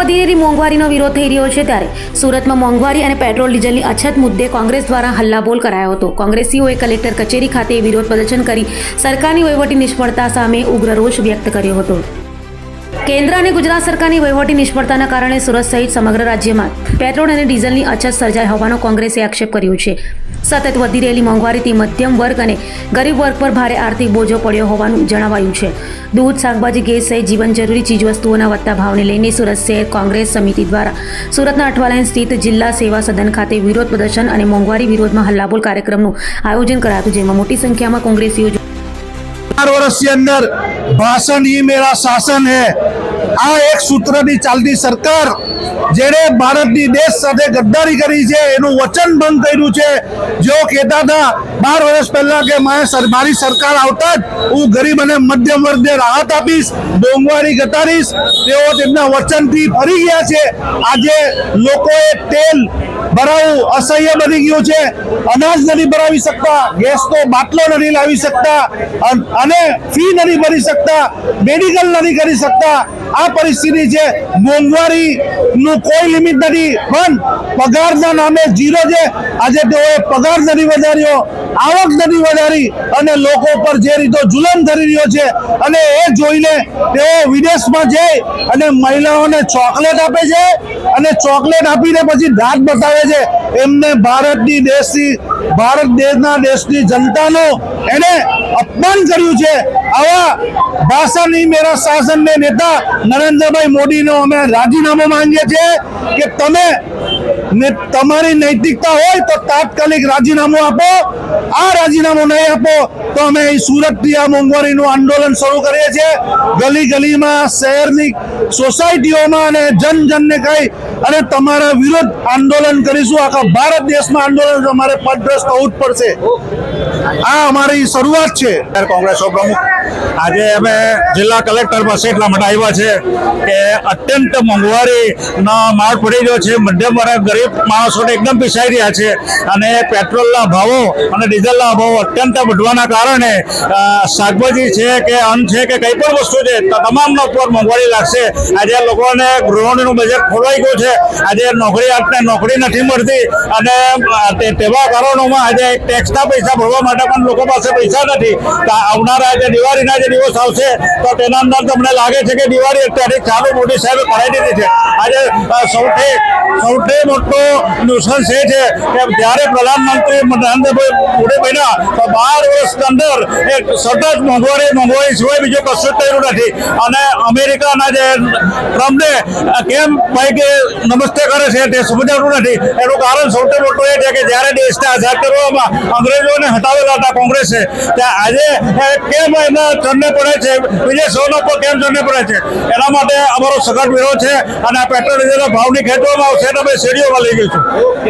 વધી રહેલી મોંઘવારીનો વિરોધ થઈ રહ્યો છે ત્યારે સુરતમાં મોંઘવારી અને પેટ્રોલ ડીઝલની અછત મુદ્દે કોંગ્રેસ દ્વારા હલ્લાબોલ કરાયો હતો। કોંગ્રેસીઓએ કલેક્ટર કચેરી ખાતે વિરોધ પ્રદર્શન કરી સરકારની વહીવટી નિષ્ફળતા સામે ઉગ્ર રોષ વ્યક્ત કર્યો હતો। કેન્દ્ર અને ગુજરાત સરકારની વહીવટી નિષ્ફળતાના કારણે સુરત સહિત સમગ્ર રાજ્યમાં પેટ્રોલ અને ડીઝલની અછત સર્જાઈ હોવાનો કોંગ્રેસે આક્ષેપ કર્યો છે। સતત વધી રહેલી મોંઘવારીથી મધ્યમ વર્ગ અને ગરીબ વર્ગ પર ભારે આર્થિક બોજો પડ્યો હોવાનું જણાવાયું છે। દૂધ, શાકભાજી, ગેસ સહિત જીવન જરૂરી ચીજવસ્તુઓના વધતા ભાવને લઈને સુરત શહેર કોંગ્રેસ સમિતિ દ્વારા સુરતના અઠવાલાઈન સ્થિત જિલ્લા સેવા સદન ખાતે વિરોધ પ્રદર્શન અને મોંઘવારી વિરોધમાં હલ્લાબોલ કાર્યક્રમનું આયોજન કરાયું હતું, જેમાં મોટી સંખ્યામાં કોંગ્રેસીઓ 4 वर्ष के अंदर भाषण ही मेरा शासन है आ एक सूत्र की चालती सरकार जेने भारत की देश साथे गद्दारी करी है एनु वचन भंग कर्યું છે। जो कहता था 12 वर्ष पहला के मारी सरकार आवता ज हूँ गरीब અને મધ્યમ વર્ગને રાહત આપીશ, મોંઘવારી ઘટાડીશ, તેઓ તેમના વચનથી ફરી ગયા છે। આજે લોકોએ તેલ ભરાવું અસહ્ય બની ગયું છે, અનાજ નથી ભરાવી શકતા, ગેસનો બાટલો નથી લાવી શકતા અને ફી નથી ભરી શકતા, મેડિકલ નથી કરી શકતા। આ પરિસ્થિતિ છે। મોંઘવારી નું કોઈ લિમિટ નથી, પણ પગારના નામે જીરો છે। આજે તેઓએ પગાર નથી વધાર્યો, આવક નથી વધારી અને લોકો પર જે રીતો જુલમ કરી રહ્યો છે અને એ જોઈને તેઓ વિદેશમાં જઈ અને મહિલાઓને ચોકલેટ આપે છે અને ચોકલેટ આપીને પછી દાંત બતાવે છે। એમને ભારત દેશની જનતાનો એને અપમાન કર્યું છે। આવા ભાષા નહીં મેરા શાસન ને નેતા નરેન્દ્રભાઈ મોદીનો અમે રાજીનામું માંગીએ છીએ કે તમે તમારી નૈતિકતા હોય તો તાત્કાલિક રાજીનામું આપો। આ રાજીનામું નહીં આપો તો અમે સુરતથી આ મોંઘવારીનું આંદોલન શરૂ કરીએ છીએ। ગલી ગલીમાં, શહેરની સોસાયટીઓમાં અને જનજનને કહી અને તમારા વિરુદ્ધ આંદોલન કરીશું। આખા ભારત દેશમાં આંદોલન અમારે પદભ્રષ્ટ થવું જ પડશે। આ અમારી શરૂઆત છે। કોંગ્રેસ પ્રમુખ આજે અમે જિલ્લા કલેક્ટર પાસે એટલા માટે આવ્યા છે કે અત્યંત મોંઘવારીનો માર પડી રહ્યો છે, મધ્યમ વર્ગ ગરીબ માણસોને એકદમ પીસાઈ રહ્યા છે અને પેટ્રોલના ભાવો અને ડીઝલના ભાવો અત્યંત વધવાના કારણે શાકભાજી છે કે અન્ન છે કે કંઈ પણ વસ્તુ છે તમામના ઉપર મોંઘવારી લાગશે। આજે લોકોને ગૃહિણીનું બજેટ ખોરવાઈ ગયું છે। આજે નોકરી નથી મળતી અને તેવા કારણોમાં આજે ટેક્સના પૈસા ભરવા માટે પણ લોકો પાસે પૈસા નથી। આવનારા જે દિવાળીના જે દિવસ આવશે તો તેના અંદર તમને લાગે છે કે દિવાળી અત્યારે ચાલુ મોદી સાહેબે કરાવી દીધી છે। આજે સૌથી મોટું નુકસાન એ છે કે જ્યારે પ્રધાનમંત્રી નરેન્દ્રભાઈ મોદી બન્યા તો 12 વર્ષ અંદર એક સતત મોંઘવારી સિવાય બીજું કશું થયું નથી અને અમેરિકાના જે ટ્રમ્પને કેમ ભાઈ કે નમસ્તે કરે છે તે સમજાતું નથી। એનું કારણ સૌથી મોટું એ છે કે જ્યારે દેશને આઝાદ કરવામાં અંગ્રેજોને હટાવેલા હતા કોંગ્રેસે, ત્યાં આજે કેમ એના ચરણે પડે છે, વિદેશોનો પર કેમ ચરણે પડે છે, એના માટે અમારો સખત વિરોધ છે અને પેટ્રોલ ડીઝલના ભાવની ખેંચવામાં આવશે તો અમે શેરીઓમાં લઈ જઈશું।